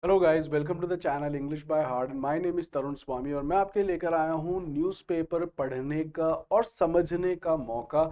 Hello guys, welcome to the channel English by heart. My name is Tarun Swami और मैं आपके लेकर आया हूँ न्यूज़पेपर पढ़ने का और समझने का मौका।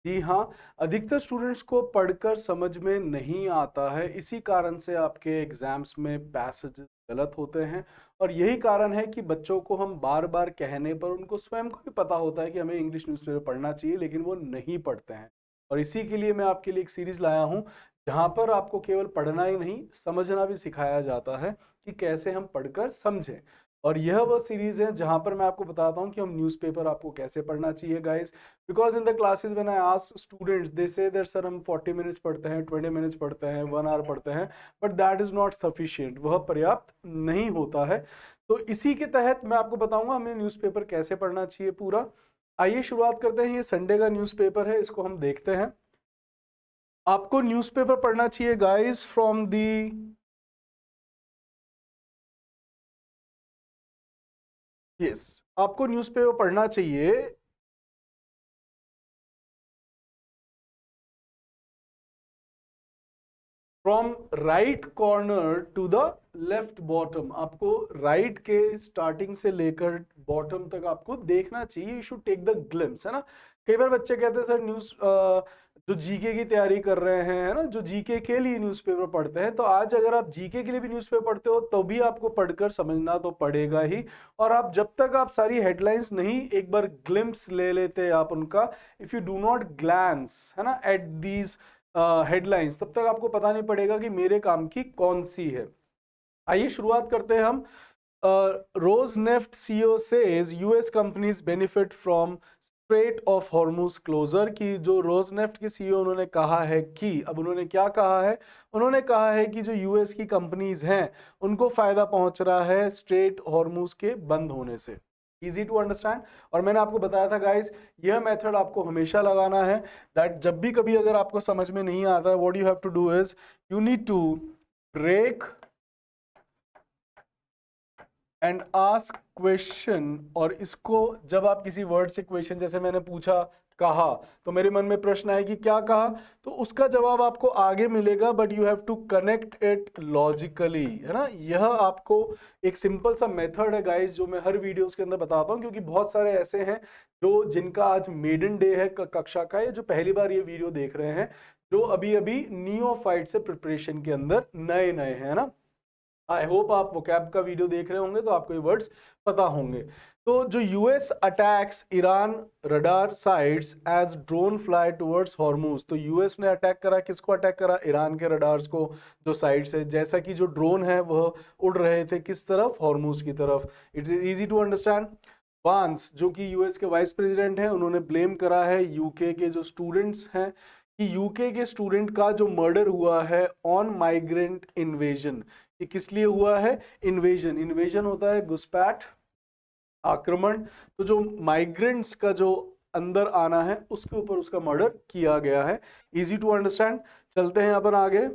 जी हाँ, अधिकतर स्टूडेंट्स को पढ़कर समझ में नहीं आता है। इसी कारण से आपके एग्जाम्स में पैसेज गलत होते हैं और यही कारण है कि बच्चों को हम बार बार कहने पर उनको स्वयं को भी पता होता है कि हमें इंग्लिश न्यूज़पेपर पढ़ना चाहिए, लेकिन वो नहीं पढ़ते हैं। और इसी के लिए मैं आपके लिए एक सीरीज लाया हूँ जहाँ पर आपको केवल पढ़ना ही नहीं, समझना भी सिखाया जाता है कि कैसे हम पढ़कर समझें। और यह वो सीरीज है जहां पर मैं आपको बताता हूं कि हम न्यूज़पेपर आपको कैसे पढ़ना चाहिए guys. Because in the classes when I ask students they say that sir हम 40 मिनट्स पढ़ते हैं, 20 मिनट्स पढ़ते हैं, 1 आवर पढ़ते हैं, but that is not sufficient. वह पर्याप्त नहीं होता है। तो इसी के तहत मैं आपको बताऊंगा हमें न्यूज़पेपर कैसे पढ़ना चाहिए पूरा। आइए शुरुआत करते हैं। ये संडे का न्यूज़पेपर है, इसको हम देखते हैं। आपको न्यूज़पेपर पढ़ना चाहिए गाइस फ्रॉम दी यस, आपको न्यूज़पेपर पढ़ना चाहिए from right corner to the left bottom. आपको राइट के स्टार्टिंग से लेकर बॉटम तक आपको देखना चाहिए। You should take the glimpse, है ना। कई बार बच्चे कहते हैं सर न्यूज जो जीके की तैयारी कर रहे हैं, है ना, जो जीके के लिए न्यूज़पेपर पढ़ते हैं, तो आज अगर आप जीके के लिए भी न्यूज़पेपर पढ़ते हो तो भी आपको पढ़कर समझना तो पड़ेगा ही। और आप जब तक आप सारी हेडलाइंस नहीं एक बार ग्लिम्स ले लेते आप उनका, if you do not glance, है ना, एट दीज हेडलाइंस, तब तक आपको पता नहीं पड़ेगा कि मेरे काम की कौन सी है। आइए शुरुआत करते हैं हम। Rosneft CEO says US companies benefit from Strait of Hormuz closure. की जो रोजनेफ्ट के सीईओ उन्होंने कहा है कि, अब उन्होंने क्या कहा है, उन्होंने कहा है कि जो यूएस की कंपनीज हैं उनको फायदा पहुंच रहा है स्ट्रेट हॉर्मुज के बंद होने से। Easy to understand. और मैंने आपको बताया था गाइस, यह मेथड आपको हमेशा लगाना है। दैट जब भी कभी अगर आपको समझ में नहीं आता है, what you have to do is you need to break and ask question. और इसको जब आप किसी वर्ड से क्वेश्चन, जैसे मैंने पूछा, कहा, तो मेरे मन में प्रश्न है कि क्या कहा, तो उसका जवाब आपको आगे मिलेगा, but you have to connect it logically, है ना। यह आपको एक सिंपल सा मेथड है गाइस, जो मैं हर वीडियोस के अंदर बताता हूँ, क्योंकि बहुत सारे ऐसे हैं जो जिनका आज मेडन डे है कक्षा का, ये जो पहली बार ये वीडियो देख रहे हैं, जो अभी अभी नियोफाइट से प्रिपरेशन के अंदर नए नए हैं ना। आई होप आप वोकैब का वीडियो देख रहे होंगे तो आपको ये वर्ड्स पता होंगे। तो जो US attacks Iran radar sites as drone fly towards Hormuz, तो यूएस ने अटैक करा, किसको अटैक करा, ईरान के रडार्स को, जो साइट्स है, जैसा कि जो ड्रोन है वह उड़ रहे थे किस तरफ, हॉर्मूज की तरफ। It's easy to understand. Vance जो कि यूएस के वाइस प्रेसिडेंट हैं, उन्होंने ब्लेम करा है यूके के जो स्टूडेंट्स हैं कि यूके के स्टूडेंट का जो मर्डर हुआ है ऑन माइग्रेंट इन्वेजन। ये किस लिए हुआ है, इन्वेजन, इन्वेजन होता है घुसपैठ, आक्रमण। तो जो माइग्रेंट्स का जो अंदर आना है उसके ऊपर उसका मर्डर किया गया है। Easy to understand. चलते हैं अपन आगे।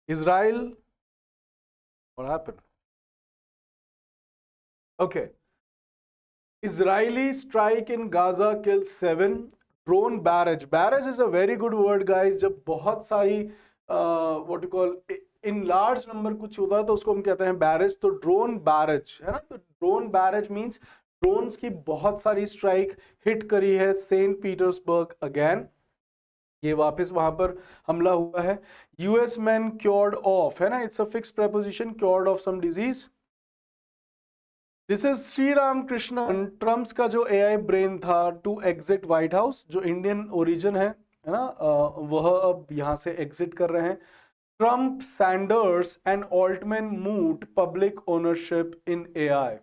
Israel, what happened, okay, Israeli strike in Gaza kills 7 drone barrage. Barrage is a very good word guys। जब बहुत सारी what you call in large number कुछ होता है तो उसको हम कहते हैं बैरेज। तो ड्रोन बैरेज है ना, तो ड्रोन बैरेज मींस ड्रोन्स की बहुत सारी स्ट्राइक हिट करी है सेंट पीटर्सबर्ग अगेन। ये वापस वहां पर हमला हुआ है। यूएस मैन क्योर्ड ऑफ, है ना, it's a fix preposition, cured of some disease. This is Sriram Krishnan, Trump's का जो एआई ब्रेन था, टू एग्जिट व्हाइट हाउस, जो इंडियन ओरिजिन है ना, वह अब यहां से एग्जिट कर रहे हैं। Trump, Sanders and Altman moot public ownership in AI.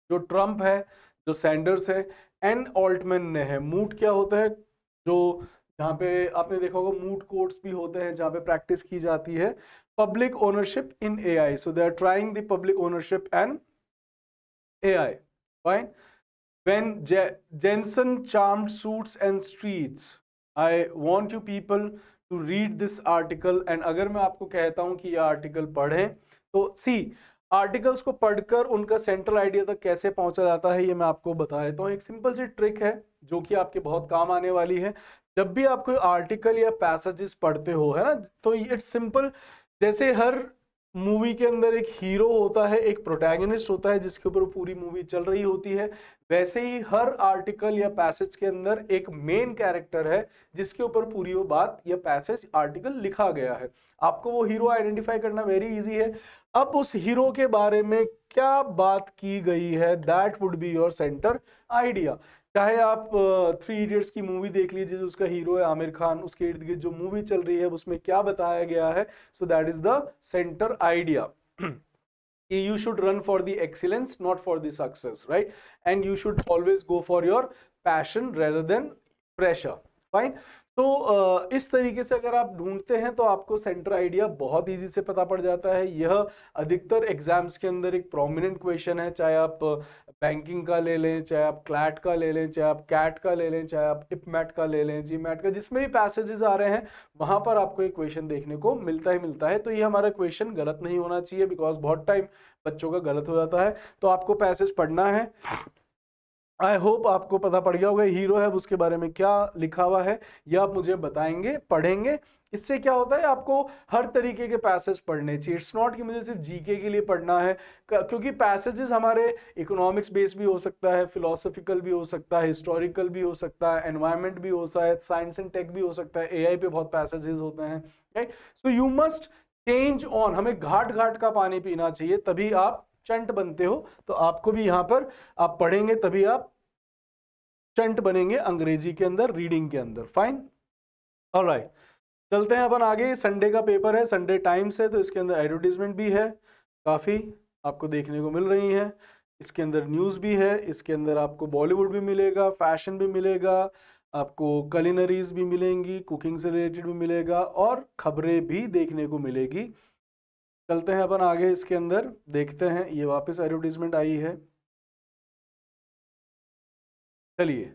जो ट्रम्प है, जो सैंडर्स है, एंड ऑल्टमैन ने है। मूट क्या होता है, जो जहाँ पे आपने देखा होगा मूट कोर्ट्स भी होते हैं जहाँ पे प्रैक्टिस की जाती है, public ownership in AI. So they are trying the public ownership and AI. Fine. When Jensen charmed suits and streets, I want you people to read this article. And अगर मैं आपको कहता हूं कि यह आर्टिकल पढ़ें, तो सी आर्टिकल्स को पढ़कर उनका सेंट्रल आइडिया तक कैसे पहुंचा जाता है ये मैं आपको बता देता हूँ। एक सिंपल सी ट्रिक है जो कि आपके बहुत काम आने वाली है। जब भी आप कोई आर्टिकल या पैसेजेस पढ़ते हो, है ना, तो इट्स सिंपल। जैसे हर मूवी के अंदर एक हीरो होता है, एक प्रोटैगनिस्ट होता है जिसके ऊपर पूरी मूवी चल रही होती है, वैसे ही हर आर्टिकल या पैसेज के अंदर एक मेन कैरेक्टर है जिसके ऊपर पूरी वो बात या पैसेज आर्टिकल लिखा गया है। आपको वो हीरो आइडेंटिफाई करना वेरी इजी है। अब उस हीरो के बारे में क्या बात की गई है, that would be your centre idea. चाहे आप थ्री इडियट्स की मूवी देख लीजिए, उसका हीरो है आमिर खान, उसके इर्द गिर्द जो मूवी चल रही है उसमें क्या बताया गया है, so that is the centre idea. You should run for the excellence, not for the success, right? And you should always go for your passion rather than pressure. Fine. तो इस तरीके से अगर आप ढूंढते हैं तो आपको सेंटर आइडिया बहुत इजी से पता पड़ जाता है। यह अधिकतर एग्जाम्स के अंदर एक प्रोमिनेंट क्वेश्चन है, चाहे आप बैंकिंग का ले लें, चाहे आप क्लैट का ले लें, चाहे आप कैट का ले लें, चाहे आप इपमैट का ले लें, जीमैट का, जिसमें भी पैसेजेस आ रहे हैं वहां पर आपको एक क्वेश्चन देखने को मिलता ही मिलता है। तो ये हमारा क्वेश्चन गलत नहीं होना चाहिए, बिकॉज बहुत टाइम बच्चों का गलत हो जाता है। तो आपको पैसेज पढ़ना है। आई होप आपको पता पड़ गया होगा हीरो है उसके बारे में क्या लिखा हुआ है, यह आप मुझे बताएंगे, पढ़ेंगे। इससे क्या होता है, आपको हर तरीके के पैसेज पढ़ने चाहिए। इट्स नॉट कि मुझे सिर्फ जीके के लिए पढ़ना है, क्योंकि पैसेजेस हमारे इकोनॉमिक्स बेस भी हो सकता है, फिलोसफिकल भी हो सकता है, हिस्टोरिकल भी हो सकता है, एनवायरमेंट भी हो सकता है, साइंस एंड टेक भी हो सकता है, एआई पे बहुत पैसेजेस होते हैं, right? So you must change on, हमें घाट घाट का पानी पीना चाहिए, तभी आप चंट बनते हो। तो आपको भी यहां पर आप पढ़ेंगे तभी आप चंट बनेंगे अंग्रेजी के अंदर, रीडिंग के अंदर। फाइन, ऑलराइट, चलते हैं अपन आगे। संडे का पेपर है, संडे टाइम्स है, तो इसके अंदर एडवर्टीजमेंट भी है, काफ़ी आपको देखने को मिल रही है। इसके अंदर न्यूज़ भी है, इसके अंदर आपको बॉलीवुड भी मिलेगा, फैशन भी मिलेगा, आपको कलिनरीज भी मिलेंगी, कुकिंग से रिलेटेड भी मिलेगा, और खबरें भी देखने को मिलेगी। चलते हैं अपन आगे, इसके अंदर देखते हैं। ये वापस एडवर्टीजमेंट आई है, चलिए।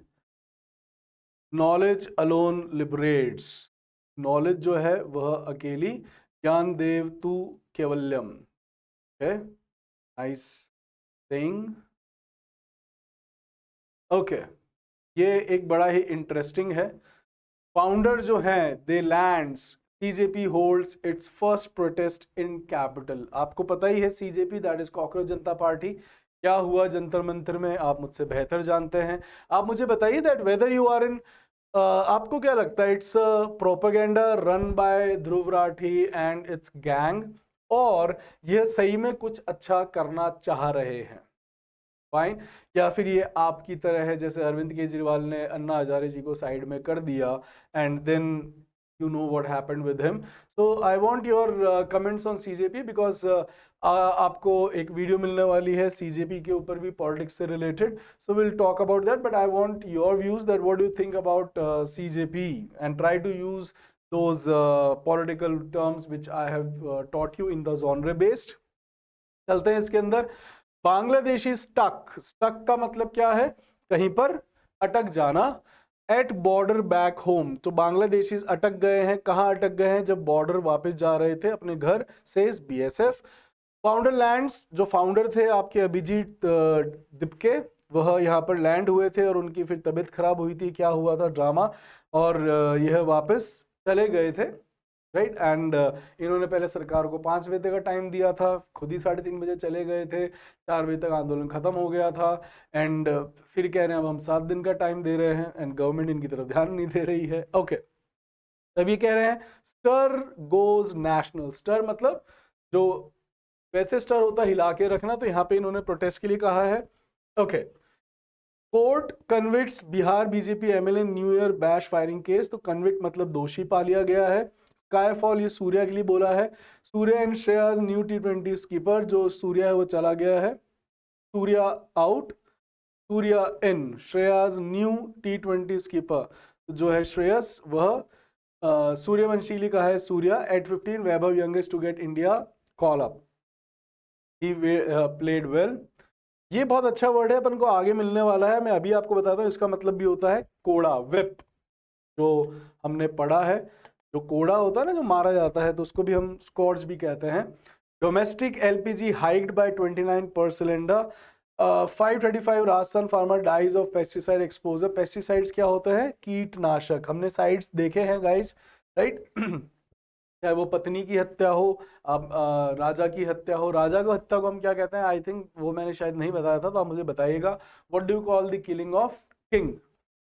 नॉलेज अलोन लिबरेट्स, नॉलेज जो है वह अकेली ज्ञान देव तू केवल्यम है, नाइस सेइंग, ओके। ये एक बड़ा ही इंटरेस्टिंग है। फाउंडर जो है they lands, CJP holds its first protest in capital. आपको पता ही है CJP, that is cockroach Janata party, क्या हुआ जंतर मंतर में आप मुझसे बेहतर जानते हैं। आप मुझे बताइए that whether you are in, आपको क्या लगता है, it's propaganda run by Dhruv Rathee and its gang, और यह सही में कुछ अच्छा करना चाह रहे हैं, फाइन, या फिर ये आपकी तरह है जैसे अरविंद केजरीवाल ने अन्ना हजारे जी को साइड में कर दिया and then you know what happened with him. So I want your comments on CJP because आपको एक वीडियो मिलने वाली है CJP के ऊपर भी, पॉलिटिक्स से related, so we'll talk about that, but I want your views that what do you think about CJP and try to use those political terms which I have taught you in the genre based. चलते हैं इसके अंदर। Bangladeshi stuck, stuck का मतलब क्या है, कहीं पर अटक जाना। एट बॉर्डर बैक होम, तो बांग्लादेशी अटक गए हैं, कहाँ अटक गए हैं, जब बॉर्डर वापस जा रहे थे अपने घर से BSF। फाउंडर लैंड्स, जो फाउंडर थे आपके अभिजीत दिपके, वह यहाँ पर लैंड हुए थे और उनकी फिर तबीयत खराब हुई थी, क्या हुआ था ड्रामा, और यह वापस चले गए थे, राइट। एंड इन्होंने पहले सरकार को 5 बजे का टाइम दिया था, खुद ही 3:30 बजे चले गए थे, 4 बजे तक आंदोलन खत्म हो गया था, एंड फिर कह रहे हैं अब हम 7 दिन का टाइम दे रहे हैं, एंड गवर्नमेंट इनकी तरफ ध्यान नहीं दे रही है, ओके। अब ये कह रहे हैं स्टर गोज नेशनल, स्टर मतलब जो वैसे स्टर होता है हिला के रखना, तो यहाँ पे इन्होंने प्रोटेस्ट के लिए कहा है, okay. Court convicts Bihar BJP MLA new year bash firing case, तो कन्विक्ट मतलब दोषी पा लिया गया है। स्काईफॉल ये सूर्या के लिए बोला है, Surya and Shreyas new T20 skipper, जो सूर्या है वो चला गया है, Surya out, Surya in, Shreyas new T20 skipper, जो है श्रेयस वह सूर्यवंशी लिए कहा है Surya. At 15 Vaibhav youngest to get India call up, he played well. ये बहुत अच्छा वर्ड है, अपन को आगे मिलने वाला है, मैं अभी आपको बताता हूँ। इसका मतलब भी होता है कोड़ा, विप, जो हमने पढ़ा है, जो कोड़ा होता है ना जो मारा जाता है, तो उसको भी हम स्कॉर्च भी कहते हैं। Domestic LPG hiked by 29 per cylinder. 535 Rajasthan farmer dies of pesticide exposure. Pesticides क्या होते हैं? कीटनाशक. हमने साइड्स देखे हैं गाइस, राइट. चाहे वो पत्नी की हत्या हो, अब राजा की हत्या हो. राजा को हत्या को हम क्या कहते हैं? आई थिंक वो मैंने शायद नहीं बताया था, तो आप मुझे बताइएगा. What do you call the killing of king?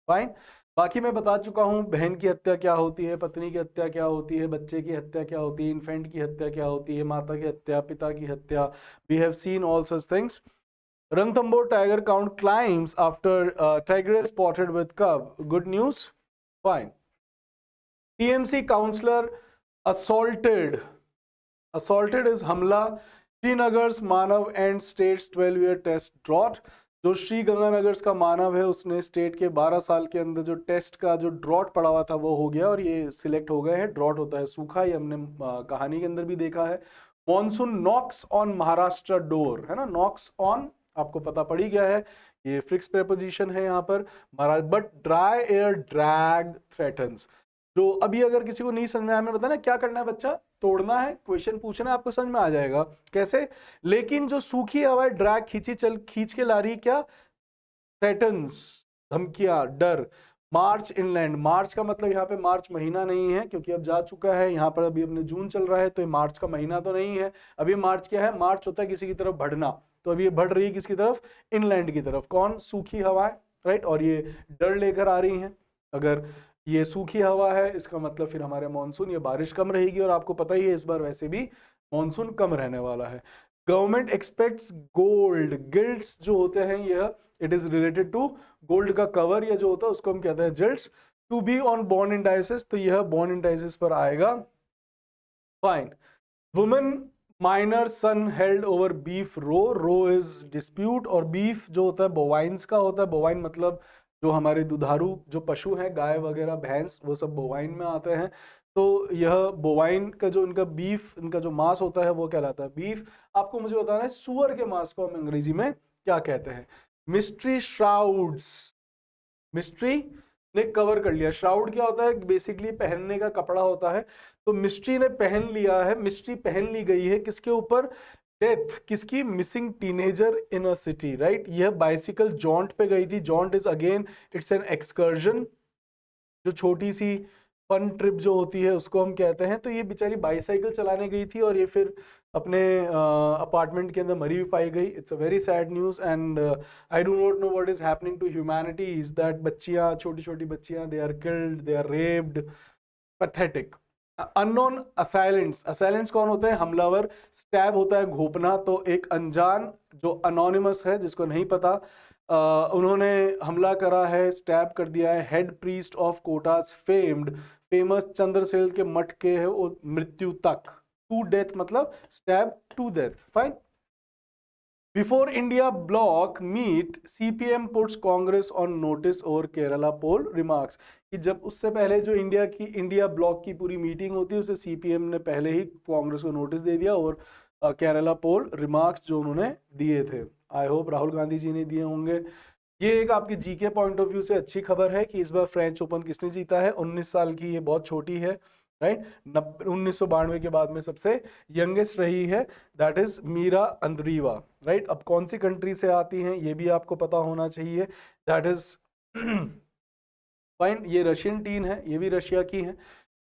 Fine. बाकी मैं बता चुका हूं बहन की हत्या क्या होती है, पत्नी की हत्या क्या होती है, बच्चे की हत्या क्या होती है, इन्फेंट की हत्या क्या होती है, माता की हत्या, पिता की हत्या. We have seen all such things. Ranthambore tiger count climbs after tiger is spotted with cub. Good news? Fine. TMC counselor assaulted. Assaulted is हमला. श्रीनगर्स मानव and states 12-year test drought. जो श्री गंगानगर का मानव है उसने स्टेट के 12 साल के अंदर जो टेस्ट का जो ड्रॉट पड़ा हुआ था वो हो गया और ये सिलेक्ट हो गए हैं. ड्रॉट होता है सूखा, ये हमने कहानी के अंदर भी देखा है. Monsoon knocks on Maharashtra door, है ना. नॉक्स ऑन आपको पता पड़ ही गया है, ये फिक्स प्रेपोजिशन है यहाँ पर. But dry air drag threatens. जो अभी अगर किसी को नहीं समझ में आया, मैंने बताया ना क्या करना है बच्चा, तोड़ना है, क्वेश्चन पूछना है, आपको समझ में आ जाएगा कैसे. लेकिन जो सूखी हवा ड्रैग खींच के ला रही, क्या? थ्रेटन्स, धमकियां, डर. मार्च इनलैंड. मार्च का मतलब यहाँ पे मार्च महीना नहीं है क्योंकि अब जा चुका है. यहाँ पर अभी अपने जून चल रहा है तो ये मार्च का महीना तो नहीं है. अभी मार्च क्या है? मार्च होता है किसी की तरफ बढ़ना. तो अभी ये बढ़ रही है किसकी तरफ? इनलैंड की तरफ. कौन? सूखी हवाएं, राइट. और ये डर लेकर आ रही हैं. अगर ये सूखी हवा है इसका मतलब फिर हमारे मानसून, ये बारिश कम रहेगी. और आपको पता ही है इस बार वैसे भी मानसून कम रहने वाला है. Government aspects gold. गिल्ट्स जो होते हैं यह it is related to gold का कवर, या जो होता है उसको हम कहते हैं gilts, to be on bond indices. तो यह बॉन्ड इंडाइसिस पर आएगा. Fine. Women minor son held over beef row. Row is dispute और बीफ जो होता है बोवाइंस का होता है. बोवाइन मतलब जो हमारे दुधारू जो पशु हैं, गाय वगैरह, भैंस, वो सब बोवाइन में आते हैं. तो यह बोवाइन का जो इनका बीफ, इनका जो मांस होता है वो कहलाता है बीफ. आपको मुझे बताना है सुअर के मांस को हम अंग्रेजी में क्या कहते हैं. मिस्ट्री श्राउड्स. मिस्ट्री ने कवर कर लिया. श्राउड क्या होता है? बेसिकली पहनने का कपड़ा होता है. तो मिस्ट्री ने पहन लिया है, मिस्ट्री पहन ली गई है किसके ऊपर? डेथ किसकी? मिसिंग टीनेजर इन अ सिटी, राइट. यह बाइसिकल जॉन्ट पे गई थी. Joint is again it's an excursion, जो छोटी सी फन ट्रिप जो होती है उसको हम कहते हैं. तो ये बेचारी बाईसाइकिल चलाने गई थी और ये फिर अपने अपार्टमेंट के अंदर मरी हुई पाई गई. It's a very sad news and I do not know what is happening to humanity. Is that बच्चियां, छोटी छोटी बच्चियां, they are killed, they are raped. Pathetic. Unknown assailants. Assailants कौन होते हैं? हमलावर. स्टैब होता है घोपना. तो एक अनजान जो अनोनिमस है, जिसको नहीं पता, उन्होंने हमला करा है, स्टैब कर दिया है head priest of Kota's famous Chandrasen के मठ के है वो मृत्यु तक. टू डेथ मतलब stab to death. Fine. Before India bloc meet CPM puts Congress on notice over Kerala poll remarks. कि जब उससे पहले जो इंडिया ब्लॉक की पूरी मीटिंग होती है उसे सीपीएम ने पहले ही कांग्रेस को नोटिस दे दिया और केरला पोल रिमार्क्स जो उन्होंने दिए थे, आई होप राहुल गांधी जी ने दिए होंगे. ये एक आपके जीके पॉइंट ऑफ व्यू से अच्छी खबर है कि इस बार फ्रेंच ओपन किसने जीता है. 19 साल की, ये बहुत छोटी है, राइट. 1992 के बाद में सबसे यंगेस्ट रही है, दैट इज मीरा अंद्रीवा, राइट. अब कौन सी कंट्री से आती हैं ये भी आपको पता होना चाहिए, दैट इज फाइन. ये रशियन टीम है, ये भी रशिया की है.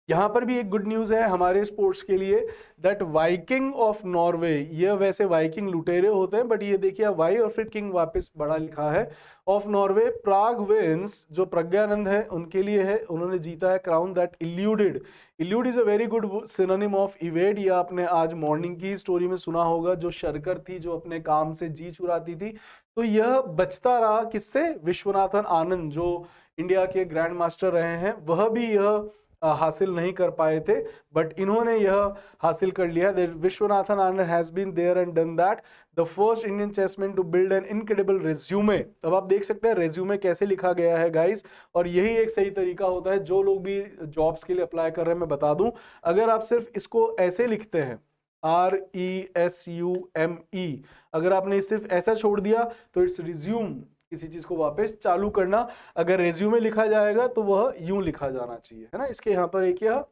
यहाँ पर भी एक गुड न्यूज़ है हमारे स्पोर्ट्स के लिए, दैट वाइकिंग ऑफ नॉर्वे. ये वैसे वाइकिंग लुटेरे होते हैं बट ये देखिए वाई और फिर किंग वापस बड़ा लिखा है. ऑफ नॉर्वे प्राग विंस, जो प्रज्ञानंद है उनके लिए है, उन्होंने जीता है crown that eluded. Elude is a very good synonym of evade. ये आपने आज मॉर्निंग की स्टोरी में सुना होगा, जो शरकर थी जो अपने काम से जी चुराती थी. तो यह बचता रहा किससे? विश्वनाथन आनंद जो इंडिया के ग्रैंड मास्टर रहे हैं, वह भी यह हासिल नहीं कर पाए थे बट इन्होंने यह हासिल कर लिया. Viswanathan Anand has been there and done that, the first Indian chessman to build an incredible resume. अब आप देख सकते हैं रेज्यूमे कैसे लिखा गया है गाइस, और यही एक सही तरीका होता है. जो लोग भी जॉब्स के लिए अप्लाई कर रहे हैं मैं बता दूं, अगर आप सिर्फ इसको ऐसे लिखते हैं RESUME, अगर आपने सिर्फ ऐसा छोड़ दिया तो इट्स रिज्यूम, किसी चीज को वापस चालू करना. अगर रेज्यूमे लिखा जाएगा तो वह यूं लिखा जाना चाहिए, है ना. इसके यहाँ पर एक यह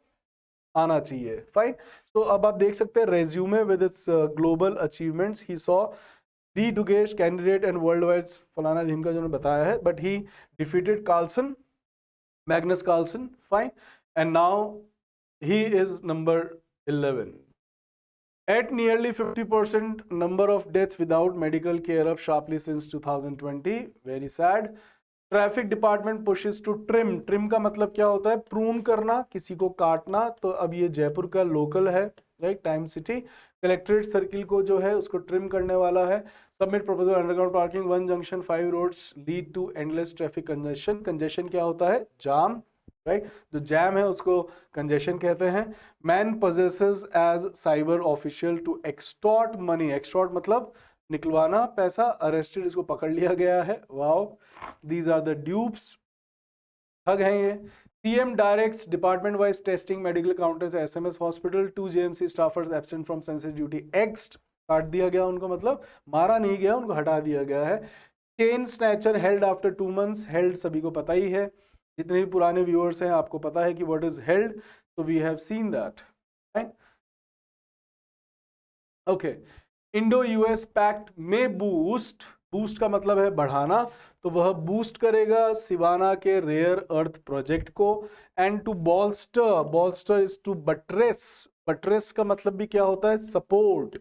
आना चाहिए। फाइन। तो अब आप देख सकते हैं resume with its global achievements, he saw the डुगेश कैंडिडेट एंड वर्ल्ड वाइड फलाना जिनका जो बताया है, but he defeated Carlsen, Magnus Carlsen. Fine. And now he is number 11. At nearly 50% number of deaths without medical care up sharply since 2020. Very sad. Traffic department pushes to trim. Trim का मतलब क्या होता है? Prune करना, किसी को काटना। तो अब ये जयपुर का लोकल है, right, time city. Collectorate circle को जो है उसको ट्रिम करने वाला है। Submit proposal underground parking 1 junction 5 roads lead to endless traffic congestion. Congestion क्या होता है? जाम, राइट। जो जैम है उसको कंजेशन कहते हैं। Man poses as cyber official to extort money. Extort मतलब निकलवाना पैसा। अरेस्टेड, इसको पकड़ लिया गया है। Wow, these are the dupes, ठग हैं ये। CM directs department wise testing medical counters SMS hospital. 2 JMC staffers absent from census duty एक्स्ट। काट दिया गया उनको, मतलब मारा नहीं गया, उनको हटा दिया गया है। Chain snatcher held after 2 months। Held सभी को पता ही है, जितने भी पुराने व्यूअर्स हैं आपको पता है कि व्हाट इज हेल्ड, तो we have seen that, right. Okay. Indo US pact में बूस्ट, बूस्ट का मतलब है बढ़ाना, तो वह बूस्ट करेगा सिवाना के रेयर अर्थ प्रोजेक्ट को। And to bolster, bolster is to buttress. Buttress का मतलब भी क्या होता है? सपोर्ट।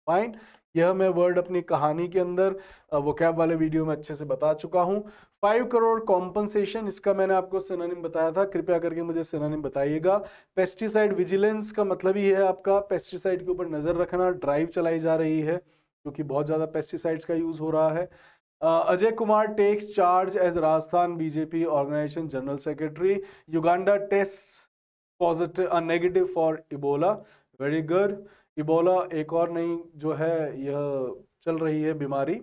फाइन। यह मैं वर्ड अपनी कहानी के अंदर वोकैब वाले वीडियो में अच्छे से बता चुका हूं। 5 करोड़ कॉम्पनसेशन, इसका मैंने आपको सिनोनिम बताया था, कृपया करके मुझे सिनोनिम बताइएगा। पेस्टिसाइड विजिलेंस का मतलब ही है आपका पेस्टिसाइड के ऊपर नजर रखना। ड्राइव चलाई जा रही है क्योंकि बहुत ज्यादा पेस्टिसाइड्स का यूज हो रहा है। Ajay Kumar takes charge as Rajasthan BJP organisation general secretary. Uganda test positive negative for Ebola. Very good. Ebola एक और नई जो है यह चल रही है बीमारी,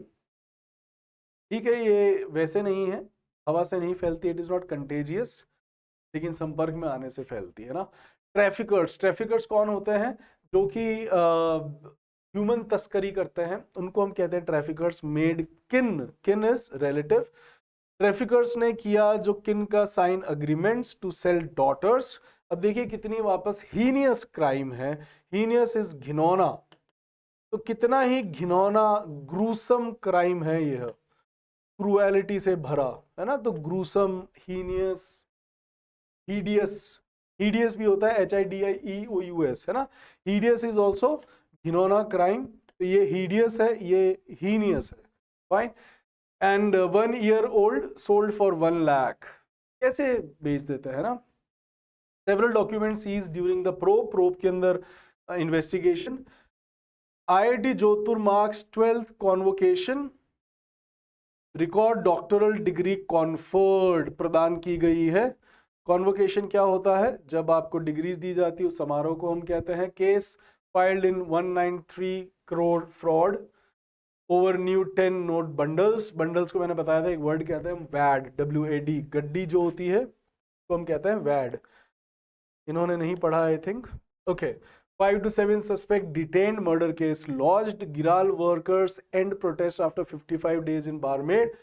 ठीक है। ये वैसे नहीं है, हवा से नहीं फैलती, इट इज नॉट कंटेजियस, लेकिन संपर्क में आने से फैलती है ना। ट्रैफिकर्स, ट्रैफिकर्स कौन होते हैं? जो कि ह्यूमन तस्करी करते हैं, उनको हम कहते हैं ट्रैफिकर्स। मेड किन, किन इज रिलेटिव। ट्रैफिकर्स ने किया जो किन का sign agreements to sell daughters. अब देखिए कितनी वापस हीनियस क्राइम है। हीनियस इज घिनौना, तो कितना ही घिनौना ग्रूसम क्राइम है यह, क्रूएलिटी से भरा है ना। तो ग्रूसम, हीनियस, हीडियस, हीडियस भी होता है, HIDIEOUS है ना। हीडियस इज ऑल्सो घिनौना क्राइम, तो ये हीडियस है, ये हीनियस है। Fine. And 1 year old sold for 1 lakh, कैसे बेच देते हैं ना। Several document seize during the probe के अंदर investigation. IIT Jodhpur marks 12th convocation. Record doctoral degree conferred, प्रदान की गई है। कॉन्वोकेशन क्या होता है? जब आपको डिग्रीज दी जाती है उस समारोह को हम कहते हैं। Case filed in 193 crore fraud over new 10 note bundles. Bundles को मैंने बताया था एक वर्ड कहते हैं वैड, WAD। गड्डी जो होती है तो हम कहते हैं वैड। इन्होंने नहीं पढ़ा I think. Okay. 5 to 7 suspect detained, murder case lodged. Giral workers end protest after 55 days in Barmaid.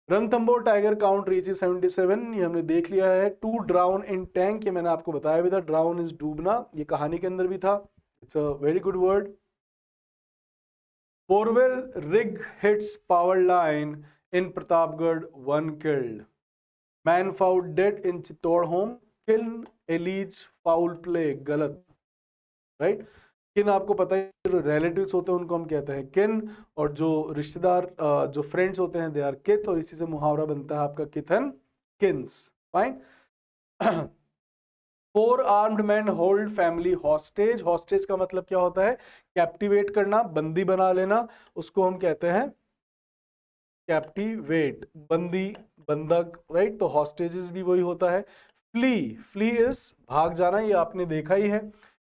Ranthambore tiger count reaches 77, ये हमने देख लिया है। 2 drown in tank, ये मैंने आपको बताया भी था। ड्राउन इज डूबना, ये कहानी के अंदर भी था। It's a very good word. Borewell rig hits power line in Pratapgarh, 1 killed. Man found dead in Chittor home. Kill alleged foul play, गलत, राइट। किन आपको पता है, जो रिलेटिव्स होते हैं उनको हम कहते हैं किन, और जो रिश्तेदार जो फ्रेंड्स होते हैं दे आर किथ, और इसी से मुहावरा बनता है आपका kith and, kins. Fine. 4 armed men hold family hostage। Hostage का मतलब क्या होता है? कैप्टिवेट करना, बंदी बना लेना, उसको हम कहते हैं कैप्टिवेट, बंदी, बंधक, राइट। तो हॉस्टेजेस भी वही होता है। फ्ली, फ्ली इज भाग जाना, ये आपने देखा ही है।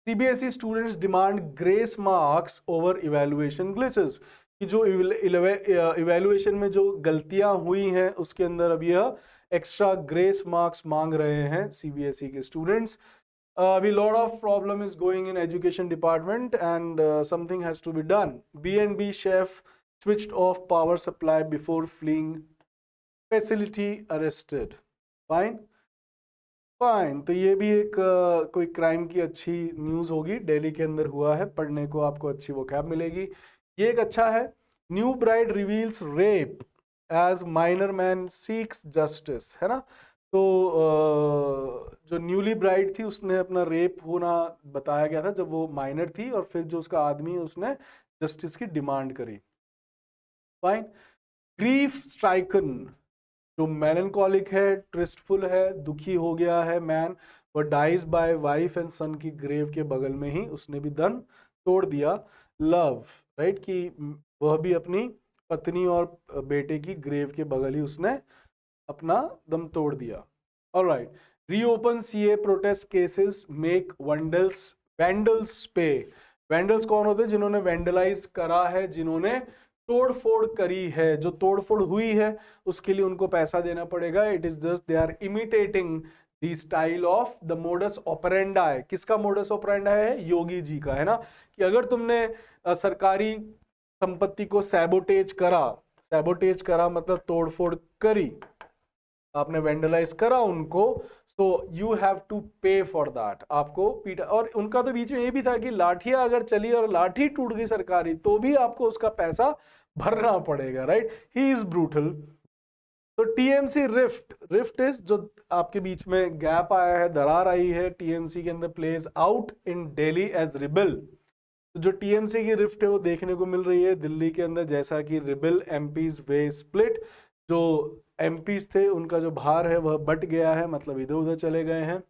CBSE students demand grace marks over evaluation glitches, कि जो इवैल्यूएशन में जो गलतियां हुई हैं उसके अंदर अब यह एक्स्ट्रा ग्रेस मार्क्स मांग रहे हैं CBSE के स्टूडेंट्स। अभी lot of problem is going in education department and something has to be done. B&B chef switched off power supply before fleeing facility, arrested. Fine. Fine, तो ये भी एक कोई क्राइम की अच्छी न्यूज़ होगी, दिल्ली के अंदर हुआ है, पढ़ने को आपको अच्छी वोकैब मिलेगी। ये एक अच्छा है, new bride reveals rape as minor man seeks justice, है ना। तो जो न्यूली ब्राइड थी उसने अपना रेप होना बताया गया था जब वो माइनर थी, और फिर जो उसका आदमी है उसने जस्टिस की डिमांड करी। फाइन। ग्रीफ स्ट्राइकन, जो मेलनकॉलिक है, ट्रिस्टफुल है, दुखी हो गया है मैन, वह डाइज बाय वाइफ एंड सन की ग्रेव के बगल में ही उसने भी दम तोड़ दिया। लव, राइट, कि वह भी अपनी पत्नी और बेटे की ग्रेव के बगल ही उसने अपना दम तोड़ दिया। Alright, reopen CA protest cases make vandals vandals pay. Vandals कौन होते हैं? जिन्होंने वैंडलाइज करा है, जिन्होंने तोड़ फोड़ करी है, जो तोड़ फोड़ हुई है उसके लिए उनको पैसा देना पड़ेगा। It is just they are imitating the style of the modus operandi. किसका मोडस ऑपरेंडाई है? योगी जी का, है ना। कि अगर तुमने सरकारी संपत्ति को सैबोटेज करा, सैबोटेज करा मतलब तोड़फोड़ करी, आपने वेंडलाइज करा उनको, सो यू हैव टू पे फॉर दैट, आपको पीटा। और उनका तो बीच में ये भी था कि लाठियां अगर चली और लाठी टूट गई सरकारी तो भी आपको उसका पैसा भरना पड़ेगा, राइट। He is brutal. तो टीएमसी रिफ्ट, रिफ्ट इज जो आपके बीच में गैप आया है, दरार आई है टीएमसी के अंदर, plays out in Delhi as rebel. तो जो टीएमसी की रिफ्ट है वो देखने को मिल रही है दिल्ली के अंदर, जैसा कि रिबल एमपीज वे स्प्लिट, जो एमपीज थे उनका जो भार है वह बट गया है, मतलब इधर उधर चले गए हैं।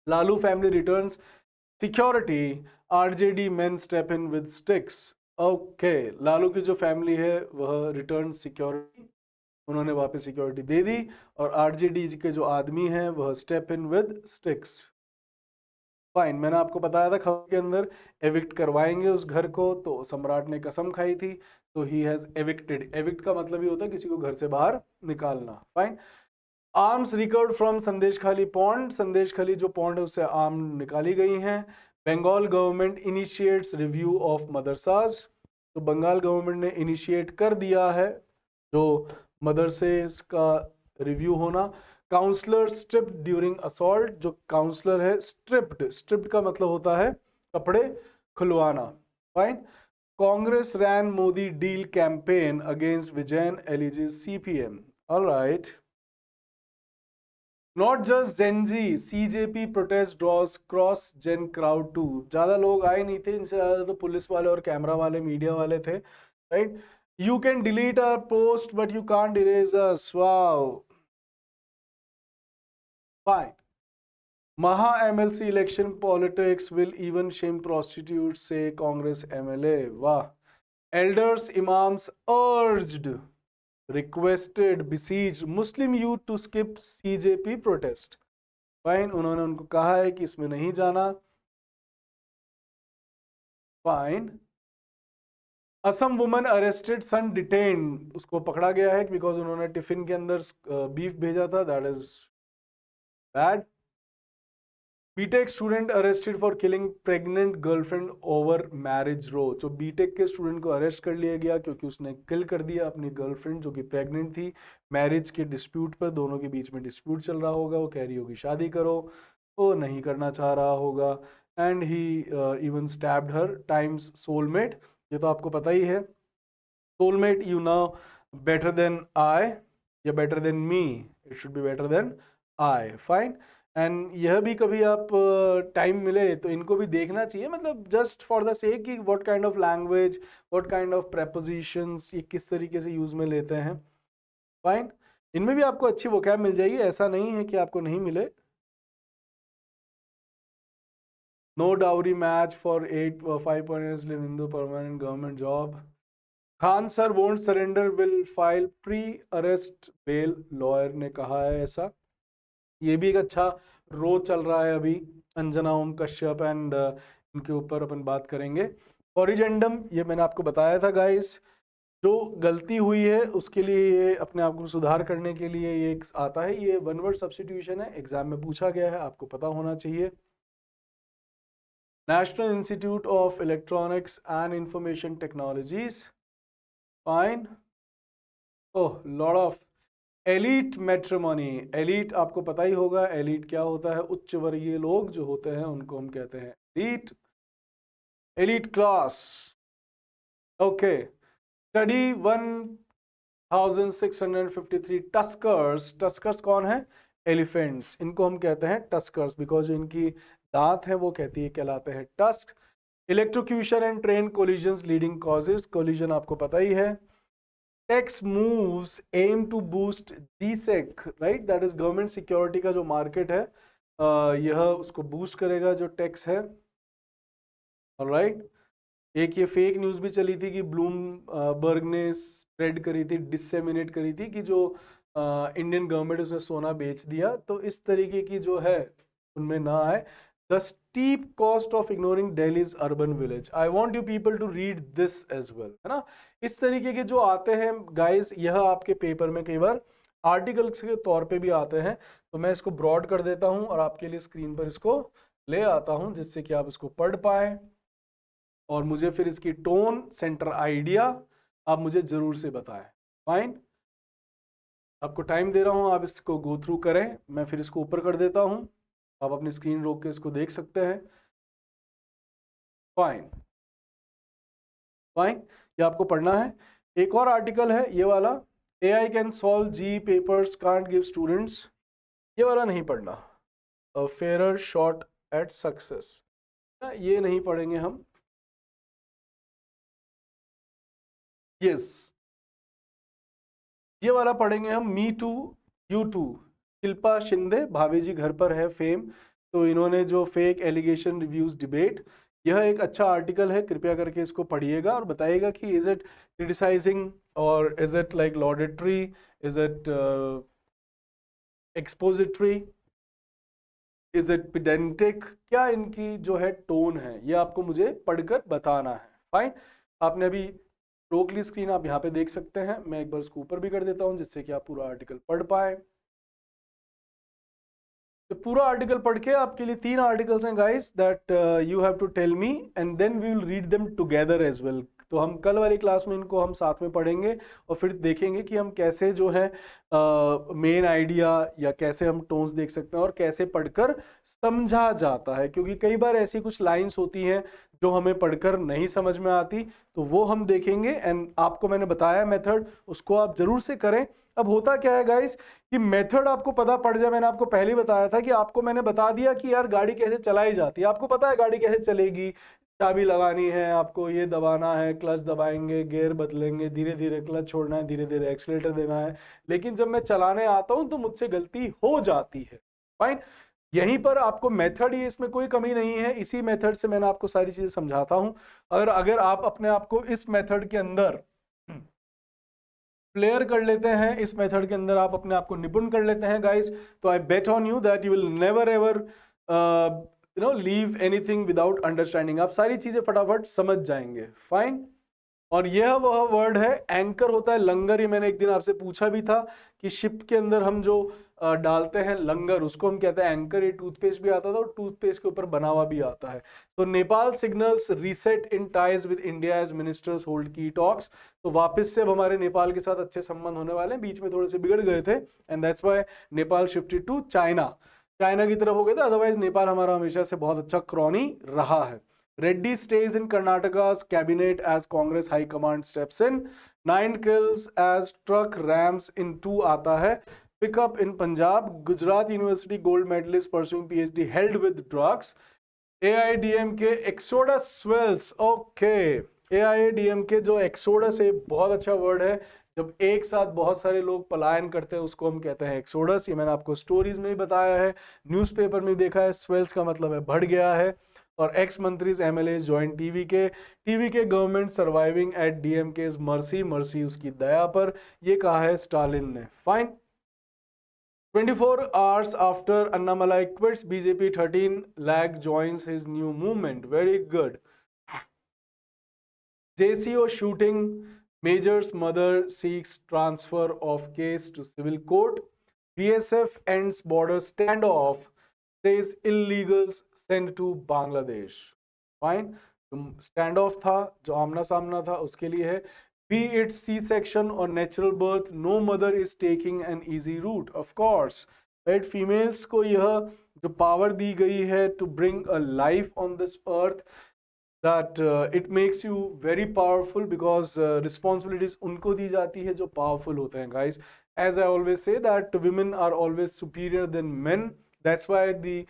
Lalu family returns security, RJD main step in with sticks. Okay, Lalu की जो फैमिली है वह रिटर्न सिक्योरिटी, उन्होंने वापस सिक्योरिटी दे दी, और आरजेडी के जो आदमी हैं वह step in with sticks. Fine, मैंने आपको बताया था खबर के अंदर एविक्ट करवाएंगे उस घर को, तो सम्राट ने कसम खाई थी, तो ही हैज एविक्टेड। एविक्ट का मतलब ही होता है किसी को घर से बाहर निकालना। फाइन। आर्म्स रिकवर्ड फ्रॉम संदेश खाली पॉन्ड, संदेश खाली जो पॉन्ड है उससे आर्म निकाली गई हैं। Bengal government initiates review of madrasas, तो बंगाल गवर्नमेंट ने इनिशिएट कर दिया है जो मदरसेस का रिव्यू होना। काउंसलर स्ट्रिप्ड ड्यूरिंग असॉल्ट, जो काउंसलर है स्ट्रिप्ड, स्ट्रिप्ड का मतलब होता है कपड़े खुलवाना। Fine. Congress ran Modi deal campaign against Vijayan alleges CPM. Alright. Not just Gen Z, CJP protest draws cross gen crowd too. ज्यादा लोग आए नहीं थे, इनसे ज्यादा तो पुलिस वाले और कैमरा वाले, मीडिया वाले थे, right. You can delete a post but you can't erase us, wow, fine. Maha MLC election politics will even shame prostitutes, say Congress MLA. वाह। Elders, imams urged, requested, besieged Muslim youth to skip CJP protest. Fine, उन्होंने उनको कहा है कि इसमें नहीं जाना। Fine. Assam woman arrested, सन detain, उसको पकड़ा गया है बिकॉज उन्होंने टिफिन के अंदर बीफ भेजा था, that is bad. BTech student arrested for killing pregnant girlfriend over marriage row, जो बीटेक के स्टूडेंट को अरेस्ट कर लिया गया क्योंकि उसने किल कर दिया अपनी गर्लफ्रेंड जो कि प्रेग्नेंट थी। मैरिज के डिस्प्यूट पर, दोनों के बीच में डिस्प्यूट चल रहा होगा, वो कह रही होगी शादी करो, वो नहीं करना चाह रहा होगा, and he even stabbed her times soulmate. ये तो आपको पता ही है, soulmate you know better than I, या better than me, it should be better than I. Fine. And यह भी कभी आप टाइम मिले तो इनको भी देखना चाहिए, मतलब जस्ट फॉर द सेक कि what kind of language, what kind of prepositions ये किस तरीके से यूज में लेते हैं। फाइन। इनमें भी आपको अच्छी वोकैब मिल जाएगी, ऐसा नहीं है कि आपको नहीं मिले। No dowry match for 5 Hindu permanent government job. Khan sir won't surrender, will file pre arrest bail, lawyer ने कहा है ऐसा। ये भी एक अच्छा रो चल रहा है अभी, अंजना ओम कश्यप एंड इनके ऊपर अपन बात करेंगे। ओरिजेंडम, ये मैंने आपको बताया था गाइस, जो गलती हुई है उसके लिए ये अपने आप को सुधार करने के लिए ये एक आता है, ये वन वर्ड सब्स्टिट्यूशन है, एग्जाम में पूछा गया है, आपको पता होना चाहिए। National institute of electronics and information technologies, fine. Oh, lot of elite matrimony, elite आपको पता ही होगा, एलीट क्या होता है, उच्च वर्गीय लोग जो होते हैं उनको हम कहते हैं elite, elite class. Okay, study 1653 Tuskers, Tuskers कौन है, एलिफेंट्स, इनको हम कहते हैं टस्कर्स बिकॉज जो इनकी दांत है वो कहती है कहलाते हैं tusk. Electrocution and train collisions leading causes, collision आपको पता ही है। Tax moves aim to boost G Sec, right, that is government security का जो मार्केट है यह उसको बूस्ट करेगा जो टैक्स है। ऑलराइट, एक ये फेक न्यूज़ भी चली थी कि ब्लूमबर्ग ने स्प्रेड करी थी, डिसेमिनेट करी थी कि जो इंडियन गवर्नमेंट उसने सोना बेच दिया, तो इस तरीके की जो है उनमें ना आए। The steep cost of ignoring Delhi's urban village, I want you people to read this as well, है ना। इस तरीके के जो आते हैं गाइस, यह आपके पेपर में कई बार आर्टिकल्स के तौर पे भी आते हैं, तो मैं इसको ब्रॉड कर देता हूं और आपके लिए स्क्रीन पर इसको ले आता हूं जिससे कि आप इसको पढ़ पाए, और मुझे फिर इसकी टोन, सेंटर आइडिया आप मुझे जरूर से बताएं। फाइन, आपको टाइम दे रहा हूं, आप इसको गो थ्रू करें, मैं फिर इसको ऊपर कर देता हूं, आप अपनी स्क्रीन रोक के इसको देख सकते हैं। फाइन, फाइन, ये आपको पढ़ना है। एक और आर्टिकल है ये वाला, AI can solve JEE papers can't give students, ये वाला नहीं पढ़ना। A fair shot at success, ये नहीं पढ़ेंगे हम। यस, ये वाला पढ़ेंगे हम, me too you too. Shilpa Shinde, Bhabhi ji घर पर है फेम, तो इन्होंने जो फेक एलिगेशन रिव्यूज डिबेट, यह एक अच्छा आर्टिकल है, कृपया करके इसको पढ़िएगा और बताइएगा कि इज इट क्रिटिसाइजिंग और is it like laudatory, is it expository, is it pedantic, क्या इनकी जो है टोन है, ये आपको मुझे पढ़कर बताना है। फाइन, आपने अभी रोक ली स्क्रीन, आप यहाँ पे देख सकते हैं, मैं एक बार इसको ऊपर भी कर देता हूँ जिससे कि आप पूरा आर्टिकल पढ़ पाए। तो पूरा आर्टिकल पढ़ के आपके लिए 3 आर्टिकल्स हैं guys that you have to tell me and then we will read them together as well. तो हम कल वाली क्लास में इनको हम साथ में पढ़ेंगे और फिर देखेंगे कि हम कैसे जो है मेन आइडिया या कैसे हम टोन्स देख सकते हैं और कैसे पढ़कर समझा जाता है, क्योंकि कई बार ऐसी कुछ लाइंस होती हैं जो हमें पढ़कर नहीं समझ में आती, तो वो हम देखेंगे। एंड आपको मैंने बताया मेथड, उसको आप जरूर से करें। अब होता क्या है गाइस कि मेथड आपको पता पड़ जाए, मैंने आपको पहले ही बताया था कि आपको मैंने बता दिया कि यार गाड़ी कैसे चलाई जाती है, आपको पता है गाड़ी कैसे चलेगी, चाबी लगानी है आपको, ये दबाना है, क्लच दबाएंगे, गियर बदलेंगे, धीरे धीरे क्लच छोड़ना है, धीरे धीरे एक्सीलरेटर देना है, लेकिन जब मैं चलाने आता हूं तो मुझसे गलती हो जाती है। फाइन, यहीं पर आपको मेथड ही, इसमें कोई कमी नहीं है, इसी मेथड से मैंने आपको सारी चीजें समझाता हूं। अगर आप अपने आप को इस मेथड के अंदर प्लेयर कर लेते हैं, इस मेथड के अंदर आप अपने आप को निपुण कर लेते हैं गाइस, तो I bet on you that you will never ever leave anything without understanding, आप सारी चीजें फटाफट समझ जाएंगे। फाइन, और यह वह वर्ड है, एंकर होता है लंगर, ये मैंने एक दिन आपसे पूछा भी था कि शिप के अंदर हम जो डालते हैं लंगर, उसको हम कहते हैं एंकर। ये टूथपेस्ट भी आता था और टूथपेस्ट के ऊपर बना हुआ भी आता है। तो Nepal signals reset in ties with India as ministers hold key talks, तो वापस से अब हमारे नेपाल के साथ अच्छे संबंध होने वाले हैं, बीच में थोड़े से बिगड़ गए थे and that's why Nepal shifted to China, China की तरफ हो गए थे, अदरवाइज नेपाल हमारा हमेशा से बहुत अच्छा क्रॉनी रहा है। Reddy stays in Karnataka's cabinet as Congress High Command steps in. 9 kills as truck rams in 2 आता है. Pickup in Punjab. Gujarat University gold medalist pursuing PhD held with drugs. AIDMK exodus swells. Okay. AIDMK जो exodus है बहुत अच्छा word है, जब एक साथ बहुत सारे लोग पलायन करते हैं उसको हम कहते हैं एक्सोडस। ये मैंने आपको स्टोरीज में भी बताया है, न्यूज़पेपर में देखा है। स्वेल्स का मतलब है बढ़ गया है। और एक्स मंत्रीज एमएलए ज्वाइन टीवी के government surviving at DMK mercy, mercy उसकी दया पर, ये कहा है स्टालिन ने। Fine, 24 hours after Annamalai quits BJP, 13 lakh joins his new movement. Very good. JCO shooting, Major's mother seeks transfer of case to civil court. BSF ends border standoff, says illegals sent to Bangladesh. Fine, stand of था, जो आमना सामना था उसके लिए है। be it C-section or natural birth, no mother is taking an easy route, of course, right? Females को यह जो power दी गई है to bring a life on this earth, that it makes you very powerful, because responsibilities उनको दी जाती है जो powerful होते हैं, guys. As I always say that women are always superior than men. That's why the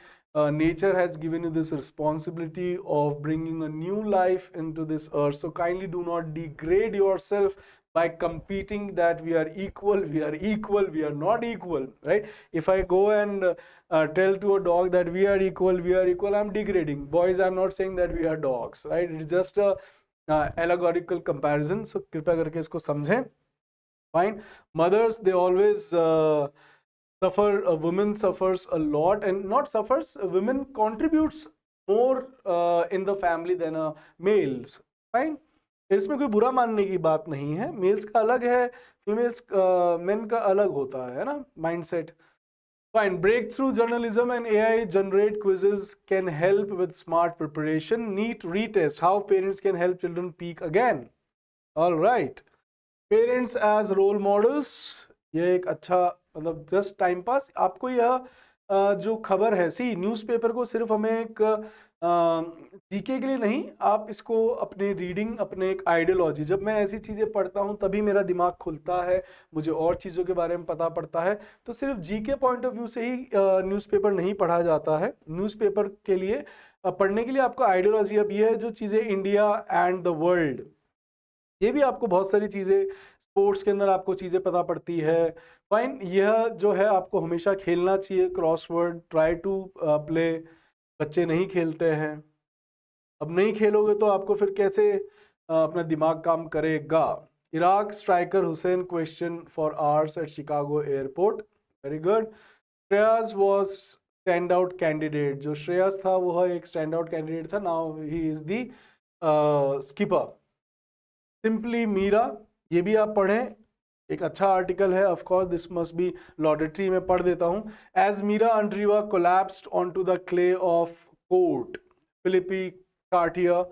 nature has given you this responsibility of bringing a new life into this earth. So kindly do not degrade yourself by competing that we are equal, we are equal, we are not equal, right? If I go and tell to a dog that we are equal, I'm degrading. Boys, I'm not saying that we are dogs, right? It's just a allegorical comparison. So कृपया करके इसको समझें. Fine. Mothers, they always suffer. A woman suffers a lot, and not suffers, a woman contributes more in the family than a males. Fine. इसमें कोई बुरा मानने की बात नहीं है. मेल्स का अलग है, फीमेल्स मेन का अलग होता है ना, mindset. Fine. Breakthrough journalism and AI generate quizzes can help with smart preparation. NEET retest. How parents can help children peak again. All right. Parents as role models. ये एक अच्छा मतलब जस्ट टाइम पास. आपको यह जो खबर है, सी newspaper को सिर्फ हमें एक जीके के लिए नहीं, आप इसको अपने रीडिंग, अपने एक आइडियोलॉजी, जब मैं ऐसी चीज़ें पढ़ता हूँ तभी मेरा दिमाग खुलता है, मुझे और चीज़ों के बारे में पता पड़ता है. तो सिर्फ जीके पॉइंट ऑफ व्यू से ही न्यूज़पेपर नहीं पढ़ा जाता है. न्यूज़पेपर के लिए पढ़ने के लिए आपको आइडियोलॉजी, अब ये है जो चीज़ें इंडिया एंड द वर्ल्ड, ये भी आपको बहुत सारी चीज़ें, स्पोर्ट्स के अंदर आपको चीज़ें पता पड़ती है. फाइन. यह जो है आपको हमेशा खेलना चाहिए क्रॉसवर्ड, ट्राई टू प्ले. बच्चे नहीं खेलते हैं. अब नहीं खेलोगे तो आपको फिर कैसे अपना दिमाग काम करेगा. Iraq striker Hussein question for hours at Chicago airport. Very good. Shreyas was stand out candidate. जो श्रेयस था वह एक स्टैंड आउट कैंडिडेट था. Now he is the skipper. Simply Mirra, ये भी आप पढ़ें, एक अच्छा आर्टिकल है. Of course this must be laudatory, में पढ़ देता हूँ. As Mirra Andreeva collapsed onto the clay of court Philippe Chatrier,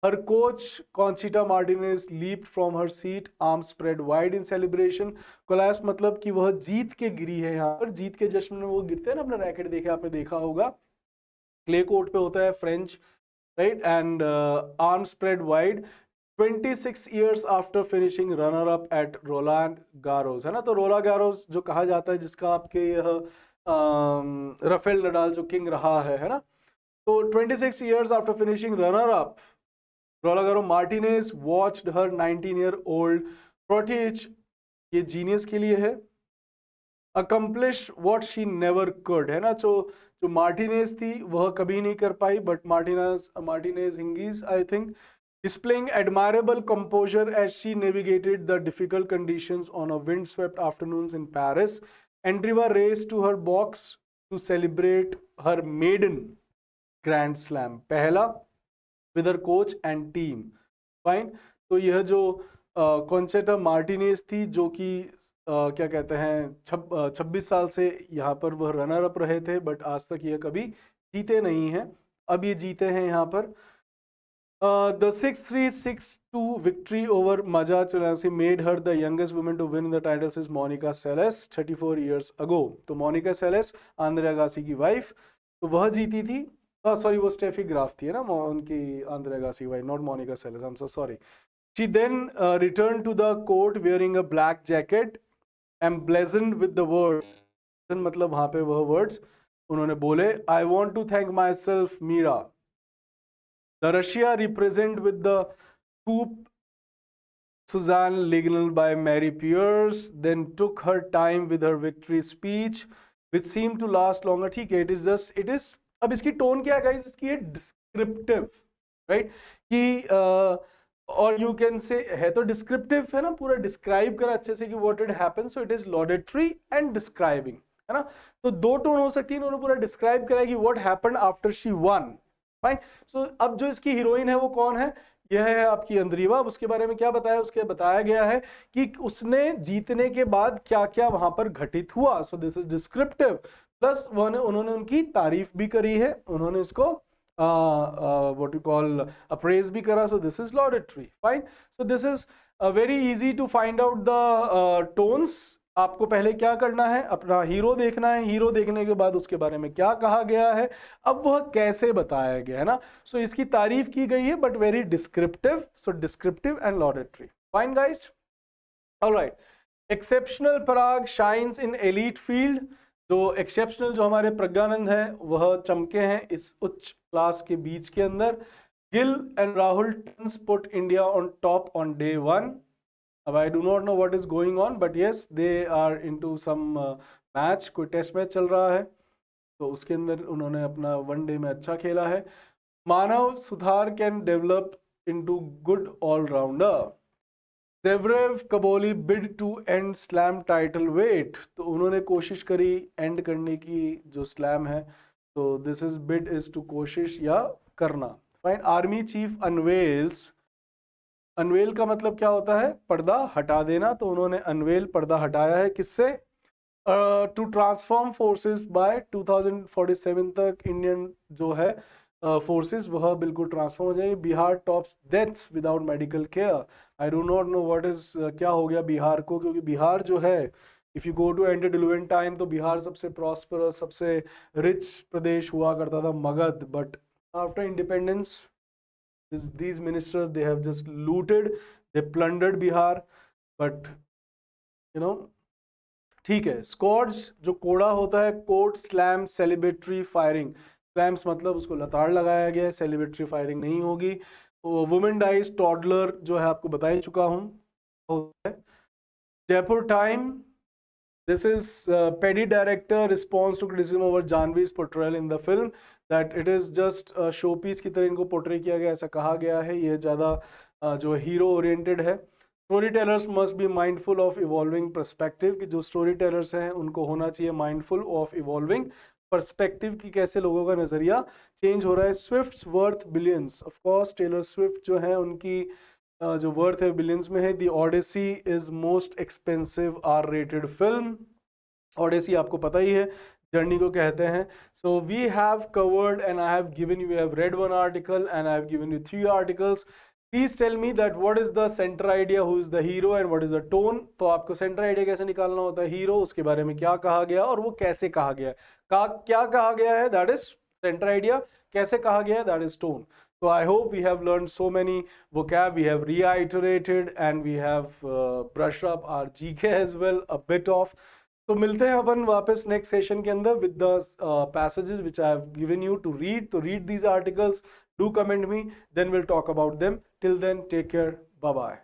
her coach Conchita Martinez leaped from her seat, arms spread wide in celebration. Collapse मतलब कि वह जीत के गिरी है. यहाँ पर जीत के जश्न में वो गिरते हैं ना, अपना रैकेट देखे आपने देखा होगा, क्ले कोर्ट पे होता है, French, right. And arms spread wide. 26 years after finishing runner up at Roland Garros, है ना. तो रोला गारोस जो कहा जाता है, जिसका आपके यह राफेल नडाल जो किंग रहा है ना. तो 26 years after finishing runner up, रोला Garros Martinez watched her 19-year-old protege, ये जीनियस के लिए है, accomplish what she never could, है ना. जो मार्टिनेज थी वह कभी नहीं कर पाई, but Martinez Hingis I think, displaying admirable composure as she navigated the difficult conditions on a windswept afternoons in Paris. Andreeva raced to her box to celebrate her maiden Grand Slam, पहला, with her coach and team. Fine. तो यह जो कॉन्चेटा Martinez थी, जो कि क्या कहते हैं 26 साल से यहाँ पर वह रनर अप रहे थे, बट आज तक यह कभी जीते नहीं हैं. अब ये जीते हैं यहाँ पर. The 6-3, 6-2 victory over Maja Chulasi made her the youngest woman to win the title since Monica Seles 34 years ago. तो मोनिका सेलेस, आंद्रे अगासी की वाइफ, तो वह जीती थी. सॉरी, वो स्टेफी ग्राफ थी, है ना, उनकी Andre Agassi wife, not Monica Seles. I am so sorry. She then returned to the court wearing a black jacket emblazoned with the words, मतलब वहाँ पे वह words उन्होंने बोले, I want to thank myself, Mira. The Russia represented with the coupe Suzanne Lignel by Mary Pierce, then took her time with her victory speech, which seemed to last longer. ठीक है, it is अब इसकी tone क्या है guys, इसकी है descriptive, right, कि और यू कैन से है तो डिस्क्रिप्टिव है ना, पूरा डिस्क्राइब करा अच्छे से कि what it happened. So it is laudatory and describing, है ना. तो दो टोन हो सकती है, उन्होंने पूरा डिस्क्राइब करा कि what happened after she won. Fine. So अब जो इसकी हीरोइन है वो कौन है, यह है आपकी अंद्रीवा. उसके बारे में क्या बताया, उसके बताया गया है कि उसने जीतने के बाद क्या क्या वहां पर घटित हुआ. So this is descriptive, plus उन्होंने उनकी तारीफ भी करी है, उन्होंने इसको what you call appraise भी करा, so this is laudatory. Fine. So this is very easy to find out the tones. आपको पहले क्या करना है, अपना हीरो देखना है, हीरो देखने के बाद उसके बारे में क्या कहा गया है, अब वह कैसे बताया गया है ना. सो इसकी तारीफ की गई है but very descriptive. So descriptive and laudatory. Fine guys. Alright. Exceptional Pragg shines in elite field. तो एक्सेप्शनल जो हमारे प्रज्ञानंद है वह चमके हैं इस उच्च क्लास के बीच के अंदर. Gill and Rahul put India on top on day 1. अब I do not know what is going on but yes they are into some match. कोई टेस्ट मैच चल रहा है तो उसके अंदर उन्होंने अपना वनडे में अच्छा खेला है. Manav Suthar can develop into good allrounder. Zverev Kaboli bid to end slam title wait. तो उन्होंने कोशिश करी एंड करने की जो स्लैम है. तो this is bid is to कोशिश या करना. Fine. Army chief unveils. Unveil का मतलब क्या होता है, पर्दा हटा देना. तो उन्होंने अनवेल पर्दा हटाया है किससे, टू ट्रांसफॉर्म फोर्सेस बाय 2047 तक इंडियन जो है फोर्सेस वह बिल्कुल ट्रांसफॉर्म हो जाएगी. Bihar tops deaths without medical care. I do not know what is क्या हो गया बिहार को, क्योंकि बिहार जो है if you go to antediluvian time तो बिहार सबसे प्रॉस्परस सबसे रिच प्रदेश हुआ करता था, Magadh. But after independence these ministers they have just looted, they plundered Bihar. But you know, ठीक है. स्क्वाड्स जो कोड़ा होता है, court slam celebratory firing. Slams मतलब उसको लताड़ लगाया गया है, सेलिब्रेटरी फायरिंग नहीं होगी. वुमेन डाइज टॉडलर जो है आपको बता ही चुका हूँ. Jaipur time. This is petty director response to criticism over Janhvi's portrayal in the film that it is just showpiece की तरह इनको पोर्ट्रे किया गया, ऐसा कहा गया है. ये ज़्यादा जो हीरो ओरिएंटेड है. Story tellers must be mindful of evolving perspective. कि जो स्टोरी टेलर्स हैं उनको होना चाहिए माइंडफुल ऑफ इवॉल्विंग पर्सपेक्टिव की कैसे लोगों का नज़रिया चेंज हो रहा है. Swift's worth billions. Of course Taylor Swift जो है उनकी जो वर्थ है बिलियंस में है. The Odyssey is most expensive are rated film. Odyssey आपको पता ही है जर्नी को कहते हैं. So we have covered and I have given you have read one article and I have given you 3 articles. Please tell me that what is the centre idea, who is the hero and what is the tone. तो आपको centre idea कैसे निकालना होता है, hero उसके बारे में क्या कहा गया और वो कैसे कहा गया है. क्या कहा गया है दैट इज सेंटर आइडिया, कैसे कहा गया है that is tone. So I hope we have learned so many vocab, we have reiterated and we have brushed up our GK as well a bit of. तो मिलते हैं अपन वापस next session के अंदर with the passages which I have given you to read. तो read these articles, do comment me, then we'll talk about them. Till then, take care, bye bye.